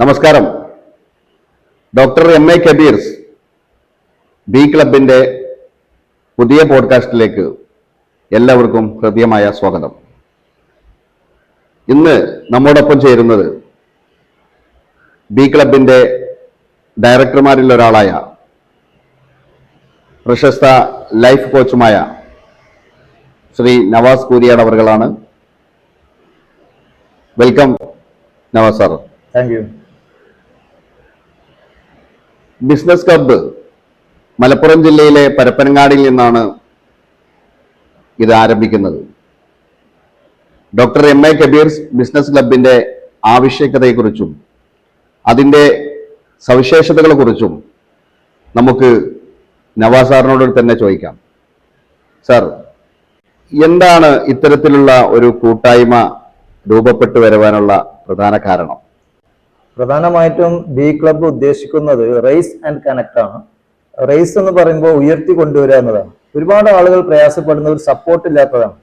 നമസ്കാരം. Doctor M A കബീർസ് B ക്ലബിന്റെ പുതിയ പോഡ്കാസ്റ്റിലേക്ക് എല്ലാവർക്കും ഹൃദ്യമായ സ്വാഗതം. ഇന്ന് നമ്മോടൊപ്പം ചേരുന്നത് ബി ക്ലബിന്റെ ഡയറക്ടർമാരിൽ ഒരാളായ പ്രശസ്ത ലൈഫ് കോച്ചുമായ ശ്രീ നവാസ് കൂരിയാട് അവർകളാണ്. Welcome Navas sir. Thank you. Business club Malappuram ജില്ലയിലെ പരപ്പനങ്ങാടിയിൽ നിന്നാണ് ഇത് ആരംഭിക്കുന്നത്. Doctor M A Kabeer's business ക്ലബിന്റെ ആവശ്യകതയെക്കുറിച്ചും അതിൻ്റെ സവിശേഷതകളെക്കുറിച്ചും നമുക്ക് നവാസ് സാറിനോട് തന്നെ ചോദിക്കാം. സാർ, എന്താണ് ഇത്തരത്തിലുള്ള ഒരു കൂട്ടായ്മ രൂപപ്പെട്ടു വരുവാനുള്ള പ്രധാന കാരണം? പ്രധാനമായിട്ടും ബി ക്ലബ്ബ് ഉദ്ദേശിക്കുന്നത് റേസ് ആൻഡ് കണക്ട് ആണ്. റേസ് എന്ന് പറയുമ്പോൾ ഉയർത്തി കൊണ്ടുവരിക എന്നതാണ്. ഒരുപാട് ആളുകൾ പ്രയാസപ്പെടുന്ന ഒരു സപ്പോർട്ട് ഇല്ലാത്തതാണ്.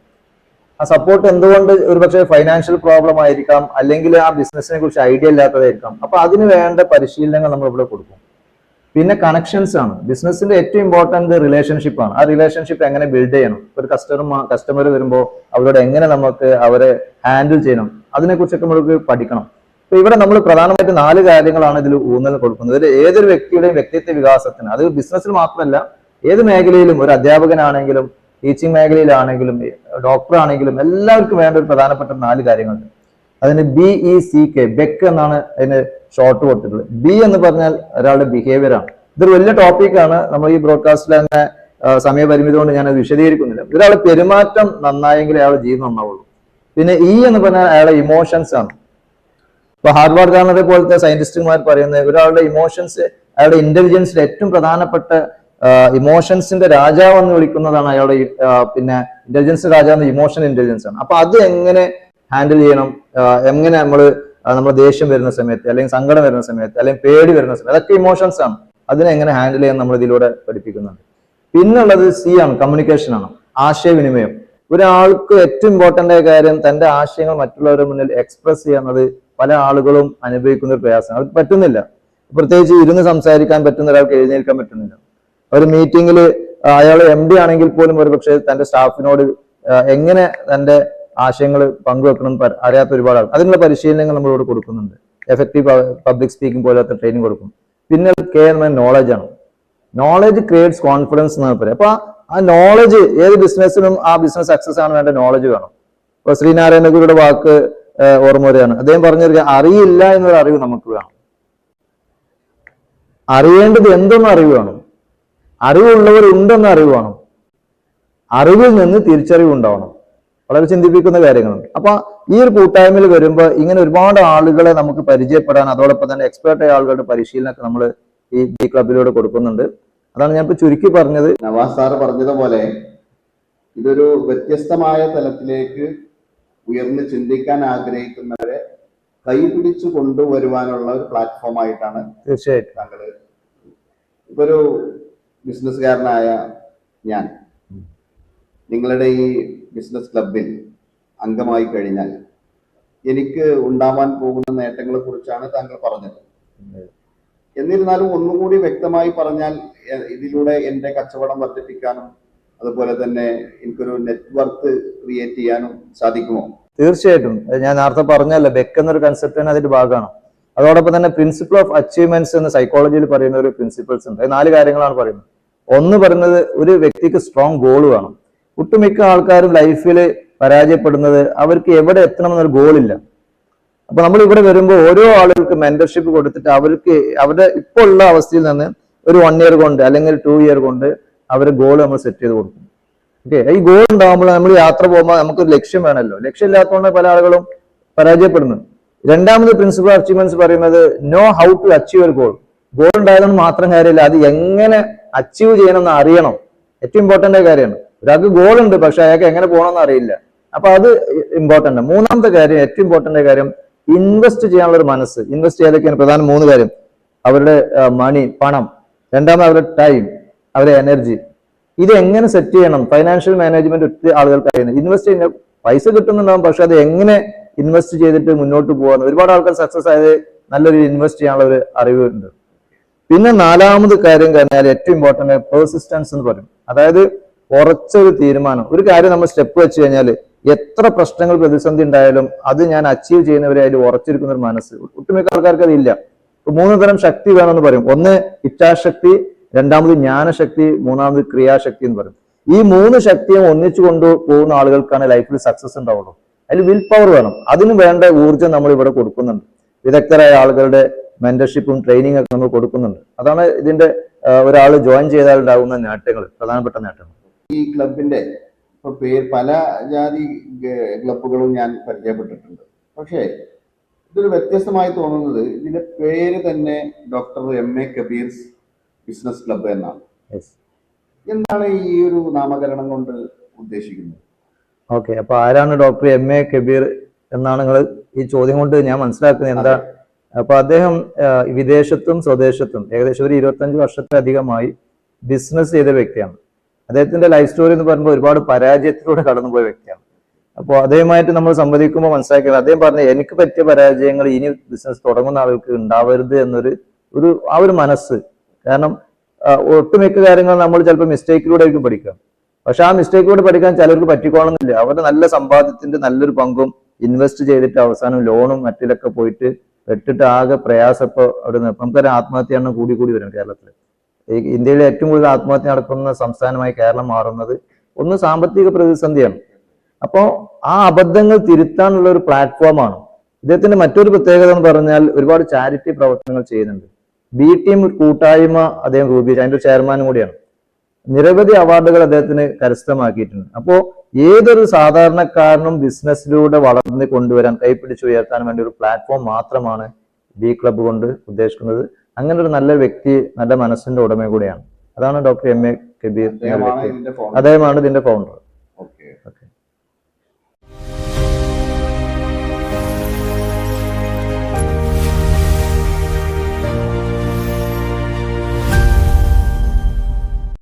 ആ സപ്പോർട്ട് എന്തുകൊണ്ട്? ഒരുപക്ഷെ ഫൈനാൻഷ്യൽ പ്രോബ്ലം ആയിരിക്കാം, അല്ലെങ്കിൽ ആ ബിസിനസിനെ കുറിച്ച് ഐഡിയ ഇല്ലാത്തതായിരിക്കാം. അപ്പൊ അതിന് വേണ്ട പരിശീലനങ്ങൾ നമ്മൾ ഇവിടെ കൊടുക്കും. പിന്നെ കണക്ഷൻസ് ആണ്. ബിസിനസിന്റെ ഏറ്റവും ഇമ്പോർട്ടന്റ് റിലേഷൻഷിപ്പ് ആണ്. ആ റിലേഷൻഷിപ്പ് എങ്ങനെ ബിൽഡ് ചെയ്യണം, ഒരു കസ്റ്റമർ വരുമ്പോൾ അവരോട് എങ്ങനെ നമുക്ക് അവരെ ഹാൻഡിൽ ചെയ്യണം, അതിനെക്കുറിച്ചൊക്കെ നമുക്ക് പഠിക്കണം. അപ്പൊ ഇവിടെ നമ്മൾ പ്രധാനമായിട്ട് 4 കാര്യങ്ങളാണ് ഇതിൽ ഊന്നൽ കൊടുക്കുന്നത്. ഇതിൽ ഏതൊരു വ്യക്തിയുടെയും വ്യക്തിത്വ വികാസത്തിന്, അത് ബിസിനസ്സിൽ മാത്രമല്ല ഏത് മേഖലയിലും, ഒരു അധ്യാപകനാണെങ്കിലും ടീച്ചിങ് മേഖലയിലാണെങ്കിലും ഡോക്ടർ ആണെങ്കിലും എല്ലാവർക്കും വേണ്ട ഒരു പ്രധാനപ്പെട്ട 4 കാര്യങ്ങളുണ്ട്. അതിന് BECK, ബെക്ക് എന്നാണ് അതിന് ഷോർട്ട് കൊടുത്തിട്ടുള്ളത്. ബി എന്ന് പറഞ്ഞാൽ ഒരാളുടെ ബിഹേവിയർ ആണ്. ഇതൊരു വലിയ ടോപ്പിക്കാണ്. നമ്മൾ ഈ ബ്രോഡ്കാസ്റ്റിൽ തന്നെ സമയപരിമിതി കൊണ്ട് ഞാൻ അത് വിശദീകരിക്കുന്നില്ല. ഒരാളുടെ പെരുമാറ്റം നന്നായെങ്കിൽ അയാളുടെ ജീവിതം നന്നാവുള്ളൂ. പിന്നെ എന്ന് പറഞ്ഞാൽ അയാളുടെ ഇമോഷൻസ് ആണ്. ഇപ്പൊ ഹാർവാർഡ് ഗാർണറെ പോലത്തെ സയന്റിസ്റ്റുമാർ പറയുന്നത് ഒരാളുടെ ഇമോഷൻസ്, അയാളുടെ ഇന്റലിജൻസിൽ ഏറ്റവും പ്രധാനപ്പെട്ട ഇമോഷൻസിന്റെ രാജാവ് എന്ന് വിളിക്കുന്നതാണ് അയാളുടെ പിന്നെ ഇന്റലിജൻസ് രാജാവ് ഇമോഷണൽ ഇന്റലിജൻസ് ആണ്. അപ്പൊ അത് എങ്ങനെ ഹാൻഡിൽ ചെയ്യണം, എങ്ങനെ നമ്മൾ ദേഷ്യം വരുന്ന സമയത്ത്, അല്ലെങ്കിൽ സങ്കടം വരുന്ന സമയത്ത്, അല്ലെങ്കിൽ പേടി വരുന്ന സമയത്ത്, അതൊക്കെ ഇമോഷൻസ് ആണ്. അതിനെ എങ്ങനെ ഹാൻഡിൽ ചെയ്യാൻ നമ്മൾ ഇതിലൂടെ പഠിപ്പിക്കുന്നുണ്ട്. പിന്നുള്ളത് ആണ്, കമ്മ്യൂണിക്കേഷൻ ആണ്, ആശയവിനിമയം. ഒരാൾക്ക് ഏറ്റവും ഇമ്പോർട്ടന്റ് ആയ കാര്യം തന്റെ ആശയങ്ങൾ മറ്റുള്ളവരുടെ മുന്നിൽ എക്സ്പ്രസ് ചെയ്യുന്നത് പല ആളുകളും അനുഭവിക്കുന്ന ഒരു പ്രയാസമാണ്. അത് പറ്റുന്നില്ല. പ്രത്യേകിച്ച് ഇരുന്ന് സംസാരിക്കാൻ പറ്റുന്ന ഒരാൾക്ക് എഴുന്നേൽക്കാൻ പറ്റുന്നില്ല. ഒരു മീറ്റിംഗിൽ അയാൾ MD ആണെങ്കിൽ പോലും ഒരു പക്ഷേ തന്റെ സ്റ്റാഫിനോട് എങ്ങനെ തന്റെ ആശയങ്ങൾ പങ്കുവെക്കണം അറിയാത്ത ഒരുപാട് ആൾ. അതിനുള്ള പരിശീലനങ്ങൾ നമ്മളിവിടെ കൊടുക്കുന്നുണ്ട്. എഫക്റ്റീവ് പബ്ലിക് സ്പീക്കിംഗ് പോലത്തെ ട്രെയിനിങ് കൊടുക്കും. പിന്നെ നോളജ് ആണ്. നോളജ് ക്രിയേറ്റ്സ് കോൺഫിഡൻസ് എന്നാണ് പറയുക. അപ്പൊ ആ നോളജ് ഏത് ബിസിനസ്സിനും ആ ബിസിനസ് സക്സസ് ആണ് വേണ്ട നോളജ് വേണം. ഇപ്പൊ ശ്രീനാരായണ ഗുരുയുടെ വാക്ക് ഓർമ്മ വരികയാണ്. അദ്ദേഹം പറഞ്ഞിരിക്കുക, അറിയില്ല എന്നൊരു അറിവ് നമുക്ക് വേണം. അറിയേണ്ടത് എന്തെന്ന് അറിവ് വേണം. അറിവുള്ളവരുണ്ടെന്ന് അറിവ് വേണം. അറിവിൽ നിന്ന് തിരിച്ചറിവ് ഉണ്ടാവണം. വളരെ ചിന്തിപ്പിക്കുന്ന കാര്യങ്ങളുണ്ട്. അപ്പൊ ഈ ഒരു കൂട്ടായ്മയിൽ വരുമ്പോൾ ഇങ്ങനെ ഒരുപാട് ആളുകളെ നമുക്ക് പരിചയപ്പെടാൻ, അതോടൊപ്പം തന്നെ എക്സ്പേർട്ട് ആയ ആളുകളുടെ പരിശീലനമൊക്കെ നമ്മൾ ഈ ബി ക്ലബിലൂടെ കൊടുക്കുന്നുണ്ട്. അതാണ് ഞാൻ ഇപ്പൊ ചുരുക്കി പറഞ്ഞത്. നവാസ് സാറ് പറഞ്ഞതുപോലെ ഇതൊരു വ്യത്യസ്തമായ തലത്തിലേക്ക് ഉയർന്ന് ചിന്തിക്കാൻ ആഗ്രഹിക്കുന്നവരെ കൈപിടിച്ചു കൊണ്ടുവരുവാനുള്ള ഒരു പ്ലാറ്റ്ഫോം ആയിട്ടാണ് തീർച്ചയായിട്ടും താങ്കൾ. ഇപ്പൊ ഒരു ബിസിനസ്സുകാരനായ ഞാൻ നിങ്ങളുടെ ഈ ബിസിനസ് ക്ലബിൽ അംഗമായി കഴിഞ്ഞാൽ എനിക്ക് ഉണ്ടാവാൻ പോകുന്ന നേട്ടങ്ങളെ കുറിച്ചാണ് താങ്കൾ പറഞ്ഞത്. എന്നിരുന്നാലും ഒന്നുകൂടി വ്യക്തമായി പറഞ്ഞാൽ ഇതിലൂടെ എൻ്റെ കച്ചവടം വർദ്ധിപ്പിക്കാനും അതുപോലെ തന്നെ എനിക്കൊരു നെറ്റ്വർക്ക് ക്രിയേറ്റ് ചെയ്യാനും സാധിക്കുമോ? തീർച്ചയായിട്ടും. ഞാൻ നേരത്തെ പറഞ്ഞല്ലോ, ബെക്ക് എന്നൊരു കൺസെപ്റ്റ് തന്നെ അതിന്റെ ഭാഗമാണ്. അതോടൊപ്പം തന്നെ പ്രിൻസിപ്പിൾ ഓഫ് അച്ചീവ്മെന്റ്സ് എന്ന് സൈക്കോളജിയിൽ പറയുന്ന ഒരു പ്രിൻസിപ്പിൾസ് ഉണ്ട്. 4 കാര്യങ്ങളാണ് പറയുന്നത്. ഒന്ന് പറയുന്നത് ഒരു വ്യക്തിക്ക് സ്ട്രോങ് ഗോൾ വേണം. ഒട്ടുമിക്ക ആൾക്കാരും ലൈഫിൽ പരാജയപ്പെടുന്നത് അവർക്ക് എവിടെ എത്തണമെന്നൊരു ഗോളില്ല. അപ്പൊ നമ്മൾ ഇവിടെ വരുമ്പോൾ ഓരോ ആളുകൾക്ക് മെന്റർഷിപ്പ് കൊടുത്തിട്ട് അവർക്ക് അവരുടെ ഇപ്പോൾ ഉള്ള അവസ്ഥയിൽ നിന്ന് ഒരു 1 ഇയർ കൊണ്ട് അല്ലെങ്കിൽ 2 ഇയർ കൊണ്ട് അവരുടെ ഗോൾ നമ്മൾ സെറ്റ് ചെയ്ത് കൊടുക്കും. ഓക്കെ, ഈ ഗോൾ ഉണ്ടാകുമ്പോൾ നമ്മൾ യാത്ര പോകുമ്പോൾ നമുക്കൊരു ലക്ഷ്യം വേണമല്ലോ. ലക്ഷ്യം ഇല്ലാത്തതുകൊണ്ട് പല ആളുകളും പരാജയപ്പെടുന്നു. രണ്ടാമത് പ്രിൻസിപ്പൽ അച്ചീവ്മെന്റ്സ് പറയുന്നത് know how to achieve your goal. Goal ഉണ്ടായതുകൊണ്ട് മാത്രം കാര്യമില്ല, അത് എങ്ങനെ അച്ചീവ് ചെയ്യണം എന്ന് അറിയണം. ഏറ്റവും ഇമ്പോർട്ടന്റ് കാര്യമാണ്. ഒരാൾക്ക് ഗോൾ ഉണ്ട്, പക്ഷെ അയാൾക്ക് എങ്ങനെ പോകണമെന്ന് അറിയില്ല. അപ്പൊ അത് ഇമ്പോർട്ടന്റ്. മൂന്നാമത്തെ കാര്യം, ഏറ്റവും ഇമ്പോർട്ടന്റ് കാര്യം, ഇൻവെസ്റ്റ് ചെയ്യാനുള്ള ഒരു മനസ്സ്. ഇൻവെസ്റ്റ് ചെയ്തൊക്കെയാണ് പ്രധാന 3 കാര്യം. അവരുടെ മണി, പണം. രണ്ടാമത് അവരുടെ ടൈം, അവരുടെ എനർജി. ഇത് എങ്ങനെ സെറ്റ് ചെയ്യണം? ഫൈനാൻഷ്യൽ മാനേജ്മെന്റ് ഒത്തിരി ആളുകൾക്ക് അറിയുന്നത്. ഇൻവെസ്റ്റ് ചെയ്യുന്ന പൈസ കിട്ടുന്നുണ്ടാവും, പക്ഷെ അത് എങ്ങനെ ഇൻവെസ്റ്റ് ചെയ്തിട്ട് മുന്നോട്ട് പോകാന്ന്. ഒരുപാട് ആൾക്കാർ സക്സസ് ആയത് നല്ലൊരു ഇൻവെസ്റ്റ് ചെയ്യാനുള്ള ഒരു അറിവുണ്ട്. പിന്നെ നാലാമത് കാര്യം കഴിഞ്ഞാൽ ഏറ്റവും ഇമ്പോർട്ടന്റ് പെർസിസ്റ്റൻസ് എന്ന് പറയും. അതായത് ഉറച്ചൊരു തീരുമാനം. ഒരു കാര്യം നമ്മൾ സ്റ്റെപ്പ് വെച്ച് കഴിഞ്ഞാൽ എത്ര പ്രശ്നങ്ങൾ പ്രതിസന്ധി ഉണ്ടായാലും അത് ഞാൻ അച്ചീവ് ചെയ്യുന്നവരെ അതിൽ ഉറച്ചിരിക്കുന്ന ഒരു മനസ്സ്. ഒട്ടുമിക്ക ആൾക്കാർക്ക് അതില്ല. 3 തരം ശക്തി വേണമെന്ന് പറയും. ഒന്ന് ഇച്ഛാശക്തി, രണ്ടാമത് ജ്ഞാനശക്തി, മൂന്നാമത് ക്രിയാശക്തി എന്ന് പറയും. ഈ 3 ശക്തിയും ഒന്നിച്ചു കൊണ്ട് പോകുന്ന ആളുകൾക്കാണ് ലൈഫിൽ സക്സസ് ഉണ്ടാവുള്ളൂ. അതിൽ വിൽ പവർ വേണം. അതിന് വേണ്ട ഊർജ്ജം നമ്മൾ ഇവിടെ കൊടുക്കുന്നുണ്ട്. വിദഗ്ധരായ ആളുകളുടെ മെന്റർഷിപ്പും ട്രെയിനിങ് ഒക്കെ നമ്മൾ കൊടുക്കുന്നുണ്ട്. അതാണ് ഇതിന്റെ ഒരാൾ ജോയിൻ ചെയ്താൽ ഉണ്ടാകുന്ന നേട്ടങ്ങൾ, പ്രധാനപ്പെട്ട നേട്ടങ്ങൾ. ഈ ക്ലബിന്റെ ഇപ്പൊ പേര് പല ജാതി ക്ലബുകളും ഞാൻ പരിചയപ്പെട്ടിട്ടുണ്ട്. പക്ഷേ ഇതൊരു വ്യത്യസ്തമായി തോന്നുന്നത് ഇതിന്റെ പേര് തന്നെ ഡോക്ടർ MA കബീർസ് ബിസിനസ് ക്ലബ്ബ് എന്നാണ്. എന്താണ് ഈ ഒരു നാമകരണം കൊണ്ട് ഉദ്ദേശിക്കുന്നത്? ഓക്കെ, അപ്പൊ ആരാണ് ഡോക്ടർ MA കബീർ എന്നാണ് നിങ്ങൾ ഈ ചോദ്യം കൊണ്ട് ഞാൻ മനസ്സിലാക്കുന്നത്. എന്താ, അപ്പൊ അദ്ദേഹം വിദേശത്തും സ്വദേശത്തും ഏകദേശം ഒരു 25 വർഷത്തിലധികമായി ബിസിനസ് ചെയ്ത വ്യക്തിയാണ്. അദ്ദേഹത്തിന്റെ ലൈഫ് സ്റ്റോറി എന്ന് പറയുമ്പോൾ ഒരുപാട് പരാജയത്തിലൂടെ കടന്നുപോയ വ്യക്തിയാണ്. അപ്പോൾ അദ്ദേഹമായിട്ട് നമ്മൾ സംവദിക്കുമ്പോൾ മനസ്സിലാക്കിയത് അദ്ദേഹം പറഞ്ഞ എനിക്ക് പറ്റിയ പരാജയങ്ങൾ ഇനി ബിസിനസ് തുടങ്ങുന്ന ആൾക്ക് ഉണ്ടാവരുത് എന്നൊരു ആ ഒരു മനസ്സ്. കാരണം ഒട്ടുമിക്ക കാര്യങ്ങൾ നമ്മൾ ചിലപ്പോൾ മിസ്റ്റേക്കിലൂടെ ആയിരിക്കും പഠിക്കുക. പക്ഷെ ആ മിസ്റ്റേക്കിലൂടെ പഠിക്കാൻ ചിലർക്ക് പറ്റിക്കോളണമെന്നില്ല. അവരുടെ നല്ല സമ്പാദ്യത്തിന്റെ നല്ലൊരു പങ്കും ഇൻവെസ്റ്റ് ചെയ്തിട്ട് അവസാനം ലോണും മറ്റിലൊക്കെ പോയിട്ട് പെട്ടിട്ട് ആകെ പ്രയാസപ്പോ അവിടെ നിന്ന് നമുക്കൊരു ആത്മഹത്യയാണ് കൂടി വരും കേരളത്തിൽ. ഇന്ത്യയിലെ ഏറ്റവും കൂടുതൽ ആത്മഹത്യ നടക്കുന്ന സംസ്ഥാനമായി കേരളം മാറുന്നത് ഒന്ന് സാമ്പത്തിക പ്രതിസന്ധിയാണ്. അപ്പോൾ ആ അബദ്ധങ്ങൾ തിരുത്താനുള്ള ഒരു പ്ലാറ്റ്ഫോമാണ്. ഇദ്ദേഹത്തിന്റെ മറ്റൊരു പ്രത്യേകത എന്ന് പറഞ്ഞാൽ ഒരുപാട് ചാരിറ്റി പ്രവർത്തനങ്ങൾ ചെയ്യുന്നുണ്ട്. ബി ടീം കൂട്ടായ്മ അദ്ദേഹം രൂപീകരിച്ചു, അതിന്റെ ചെയർമാനും കൂടിയാണ്. നിരവധി അവാർഡുകൾ അദ്ദേഹത്തിന് കരസ്ഥമാക്കിയിട്ടുണ്ട്. അപ്പോൾ ഏതൊരു സാധാരണക്കാരനും ബിസിനസ്സിലൂടെ വളർന്നു കൊണ്ടുവരാൻ, കൈപ്പിടിച്ചുയർത്താൻ വേണ്ടി ഒരു പ്ലാറ്റ്ഫോം മാത്രമാണ് ബി ക്ലബ്ബ് കൊണ്ട് ഉദ്ദേശിക്കുന്നത്. അങ്ങനെ ഒരു നല്ല വ്യക്തി, നല്ല മനസ്സിന്റെ ഉടമ കൂടിയാണ്. അതാണ് ഡോക്ടർ MA കബീർ. അദ്ദേഹമാണ് ഇതിന്റെ ഫൗണ്ടർ.